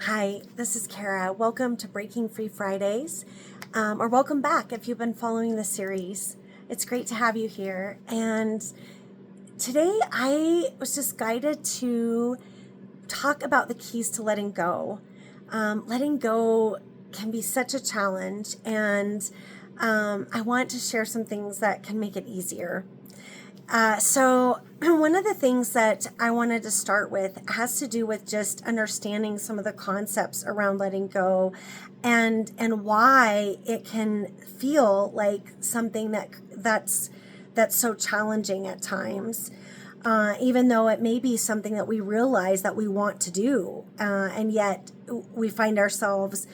Hi, this is Kara. Welcome to Breaking Free Fridays, or welcome back if you've been following the series. It's great to have you here. And today I was just guided to talk about the keys to letting go. Letting go can be such a challenge, and I want to share some things that can make it easier. So one of the things that I wanted to start with has to do with just understanding some of the concepts around letting go and why it can feel like something that's so challenging at times. Even though it may be something that we realize that we want to do, and yet we find ourselves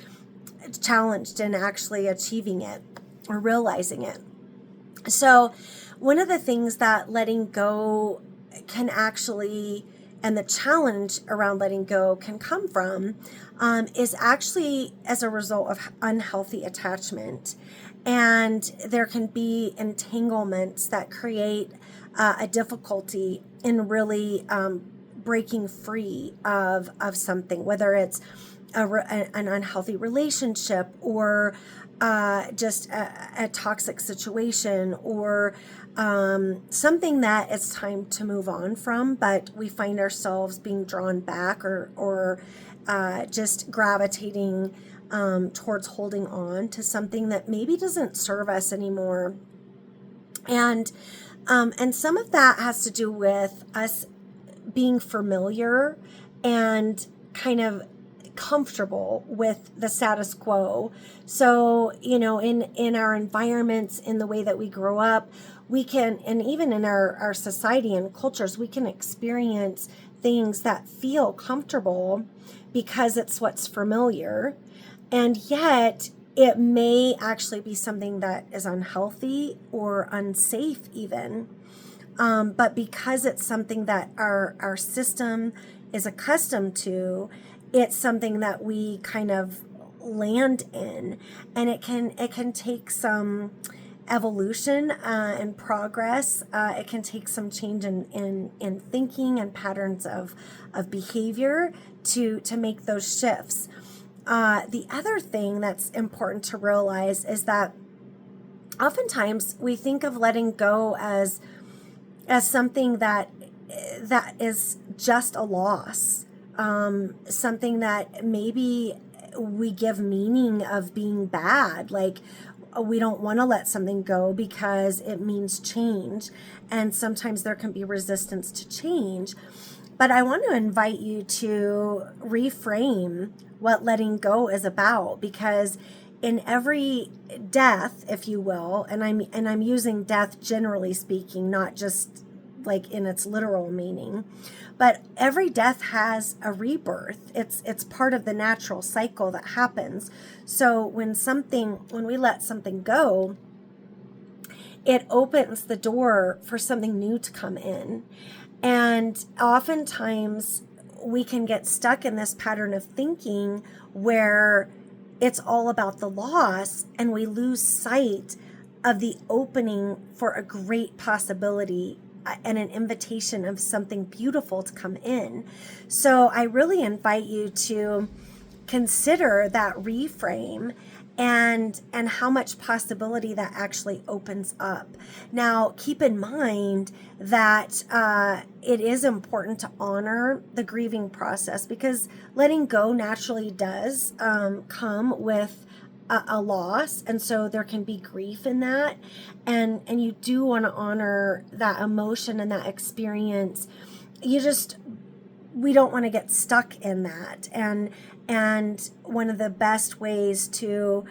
challenged in actually achieving it or realizing it. So, one of the things that letting go can actually, and the challenge around letting go can come from, is actually as a result of unhealthy attachment. And there can be entanglements that create a difficulty in really breaking free of something, whether it's an unhealthy relationship or just a toxic situation or something that it's time to move on from, but we find ourselves being drawn back or just gravitating towards holding on to something that maybe doesn't serve us anymore. And some of that has to do with us being familiar and kind of comfortable with the status quo. So, in our environments, in the way that we grow up, we can, and even in our society and cultures, we can experience things that feel comfortable because it's what's familiar. And yet, it may actually be something that is unhealthy or unsafe, even. But because it's something that our system is accustomed to, it's something that we kind of land in, and it can take some evolution and progress. It can take some change in thinking and patterns of behavior to make those shifts. The other thing that's important to realize is that oftentimes we think of letting go as something that is just a loss, something that maybe we give meaning of being bad, like we don't want to let something go because it means change, and sometimes there can be resistance to change. But I want to invite you to reframe what letting go is about, because in every death, if you will, and I'm using death generally speaking, not just like in its literal meaning, but every death has a rebirth. It's part of the natural cycle that happens. So when we let something go, it opens the door for something new to come in. And oftentimes we can get stuck in this pattern of thinking where it's all about the loss, and we lose sight of the opening for a great possibility and an invitation of something beautiful to come in. So I really invite you to consider that reframe and how much possibility that actually opens up. Now, keep in mind that it is important to honor the grieving process, because letting go naturally does come with a loss, and so there can be grief in that, and you do want to honor that emotion and that experience. We don't want to get stuck in that, and one of the best ways to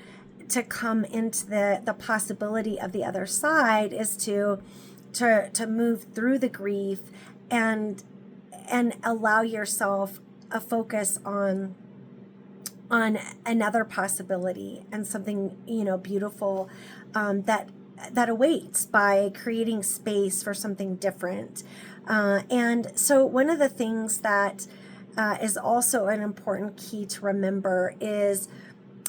come into the possibility of the other side is to move through the grief and allow yourself a focus on another possibility and something beautiful that awaits by creating space for something different. And so one of the things that is also an important key to remember is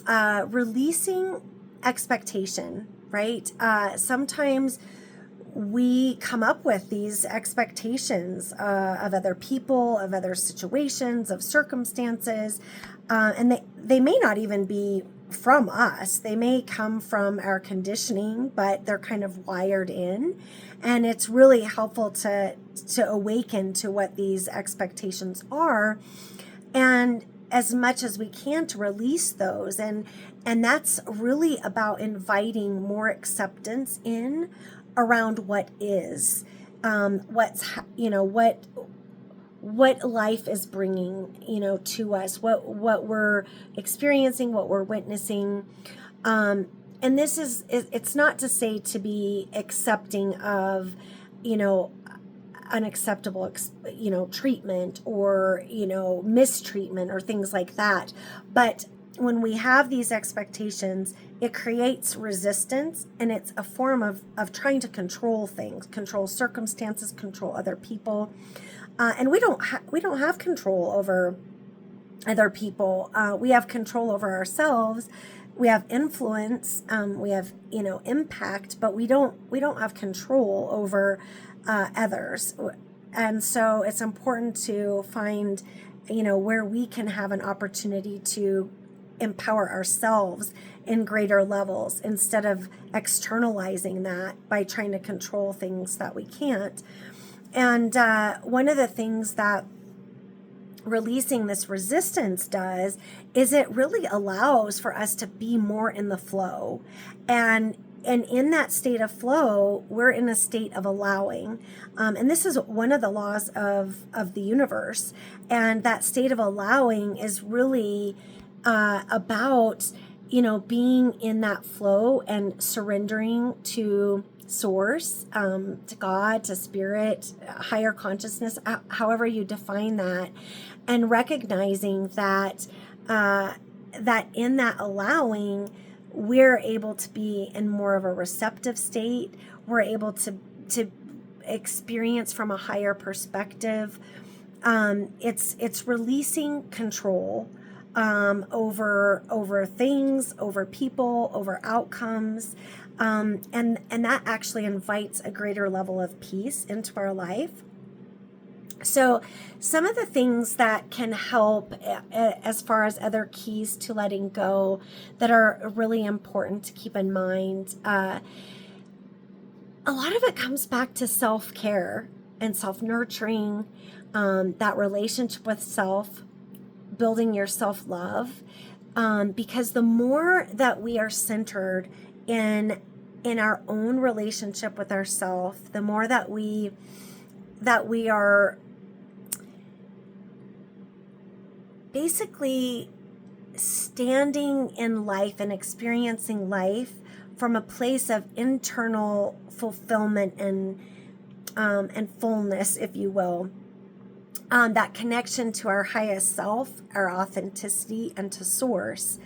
releasing expectation, right? Sometimes we come up with these expectations of other people, of other situations, of circumstances, and they may not even be from us. They may come from our conditioning, but they're kind of wired in. And it's really helpful to awaken to what these expectations are, and as much as we can to release those. And that's really about inviting more acceptance in around what is, what life is bringing, to us, what we're experiencing, what we're witnessing. And this it's not to say to be accepting of, unacceptable, treatment or, mistreatment or things like that. But when we have these expectations, it creates resistance, and it's a form of trying to control things, control circumstances, control other people. And we don't have control over other people. We have control over ourselves. We have influence. We have impact, but we don't have control over others. And so it's important to find where we can have an opportunity to empower ourselves in greater levels, instead of externalizing that by trying to control things that we can't. And one of the things that releasing this resistance does is it really allows for us to be more in the flow. And in that state of flow, we're in a state of allowing. And this is one of the laws of the universe. And that state of allowing is really about, being in that flow and surrendering to source, to God, to spirit, higher consciousness, however you define that, and recognizing that that in that allowing, we're able to be in more of a receptive state. We're able to experience from a higher perspective. It's releasing control over things, over people, over outcomes. And that actually invites a greater level of peace into our life. So some of the things that can help as far as other keys to letting go that are really important to keep in mind, a lot of it comes back to self-care and self-nurturing, that relationship with self, building your self-love, because the more that we are centered in our own relationship with ourselves, the more that we are basically standing in life and experiencing life from a place of internal fulfillment and fullness, if you will. That connection to our highest self, our authenticity, and to source,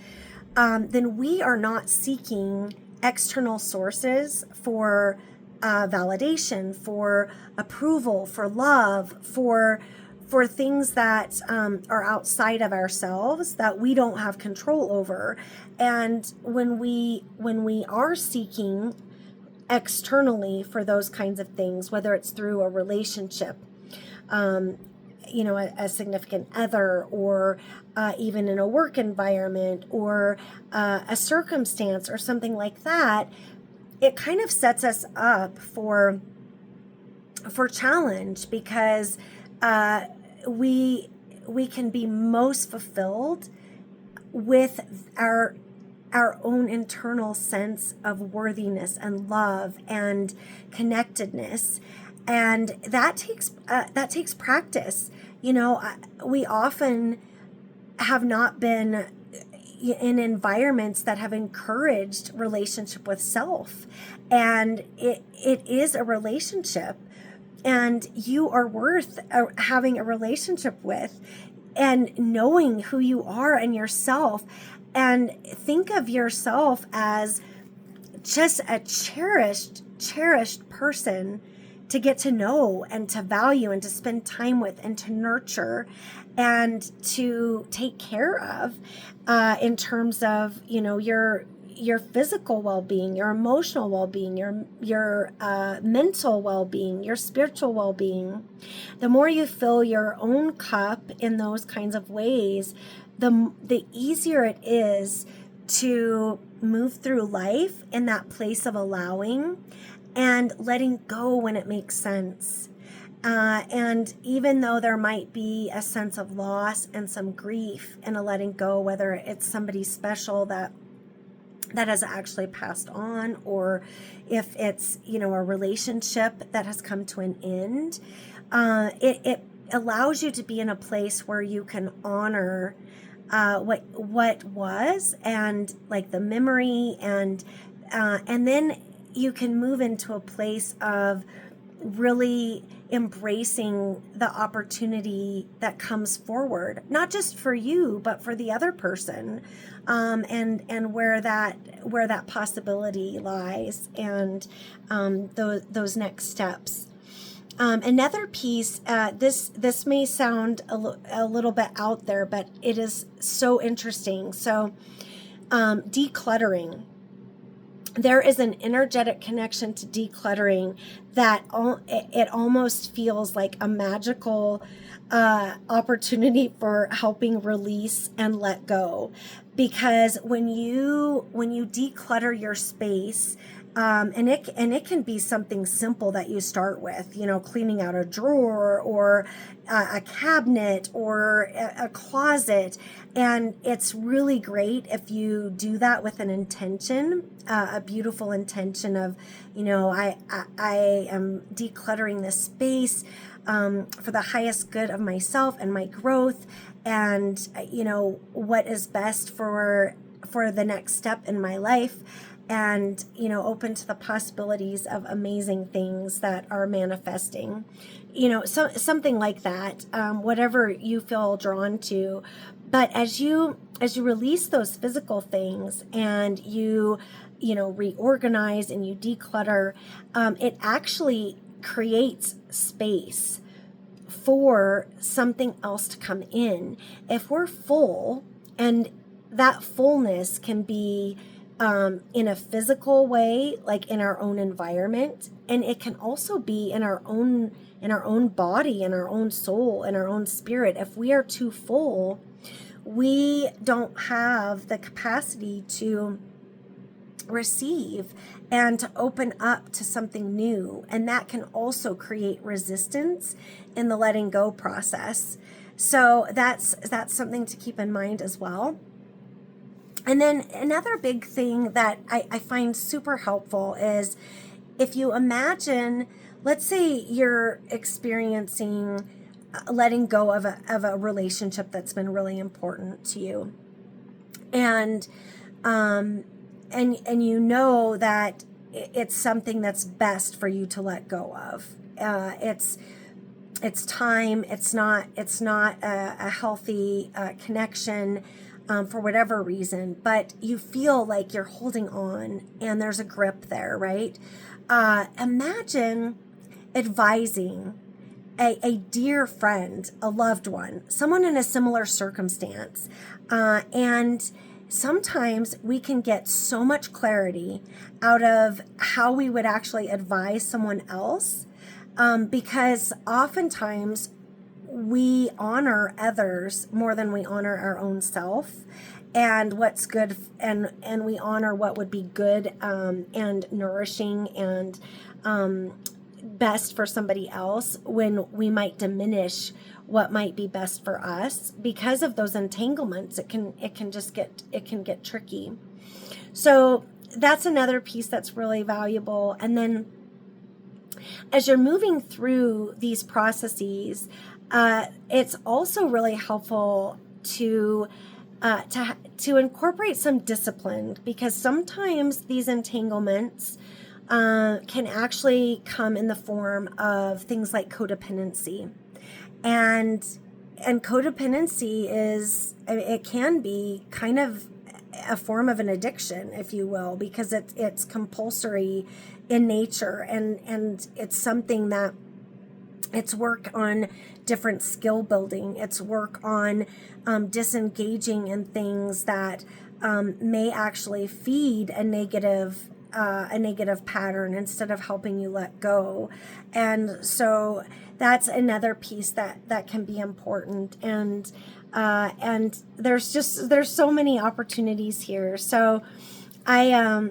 then we are not seeking external sources for validation, for approval, for love, for things that are outside of ourselves that we don't have control over. And when we are seeking externally for those kinds of things, whether it's through a relationship, a significant other, or even in a work environment, or a circumstance or something like that, it kind of sets us up for challenge, because we can be most fulfilled with our own internal sense of worthiness and love and connectedness. And that takes practice. We often have not been in environments that have encouraged relationship with self. And it is a relationship, and you are worth having a relationship with, and knowing who you are and yourself. And think of yourself as just a cherished person to get to know and to value and to spend time with and to nurture and to take care of, in terms of, your your physical well-being, your emotional well-being, your mental well-being, your spiritual well-being. The more you fill your own cup in those kinds of ways, the easier it is to move through life in that place of allowing and letting go when it makes sense. And even though there might be a sense of loss and some grief in a letting go, whether it's somebody special that has actually passed on, or if it's, a relationship that has come to an end, it allows you to be in a place where you can honor what was, and like the memory, and then you can move into a place of really embracing the opportunity that comes forward, not just for you, but for the other person, and where that possibility lies, and those next steps. Another piece, this may sound a little bit out there, but it is so interesting. So, decluttering. There is an energetic connection to decluttering that it almost feels like a magical opportunity for helping release and let go. Because when you declutter your space, and it can be something simple that you start with, cleaning out a drawer or a cabinet or a closet. And it's really great if you do that with an intention, a beautiful intention of, I am decluttering this space for the highest good of myself and my growth, and what is best for the next step in my life, and open to the possibilities of amazing things that are manifesting, so something like that, whatever you feel drawn to. But as you release those physical things, and you reorganize and you declutter, it actually creates space for something else to come in. If we're full, and that fullness can be in a physical way, like in our own environment, and it can also be in our own body, in our own soul, in our own spirit. If we are too full, we don't have the capacity to receive and to open up to something new, and that can also create resistance in the letting go process. So that's something to keep in mind as well. And then another big thing that I find super helpful is, if you imagine, let's say you're experiencing letting go of a relationship that's been really important to you, and that it's something that's best for you to let go of. It's time. It's not a healthy connection. For whatever reason, but you feel like you're holding on and there's a grip there, right? Imagine advising a dear friend, a loved one, someone in a similar circumstance. And sometimes we can get so much clarity out of how we would actually advise someone else, because oftentimes we honor others more than we honor our own self, and what's good, and we honor what would be good and nourishing and best for somebody else, when we might diminish what might be best for us because of those entanglements. It can get tricky. So that's another piece that's really valuable. And then as you're moving through these processes, it's also really helpful to incorporate some discipline, because sometimes these entanglements can actually come in the form of things like codependency, and codependency it can be kind of a form of an addiction, if you will, because it's compulsory in nature, and it's something that it's work on different skill building. It's work on disengaging in things that may actually feed a negative pattern instead of helping you let go. And so that's another piece that can be important. And there's so many opportunities here. So I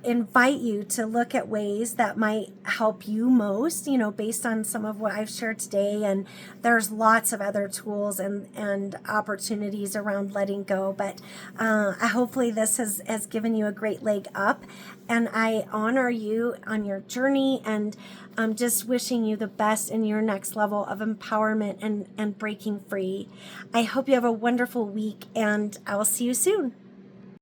invite you to look at ways that might help you most, based on some of what I've shared today. And there's lots of other tools and opportunities around letting go. But hopefully this has given you a great leg up. And I honor you on your journey, and I'm just wishing you the best in your next level of empowerment and breaking free. I hope you have a wonderful week, and I will see you soon.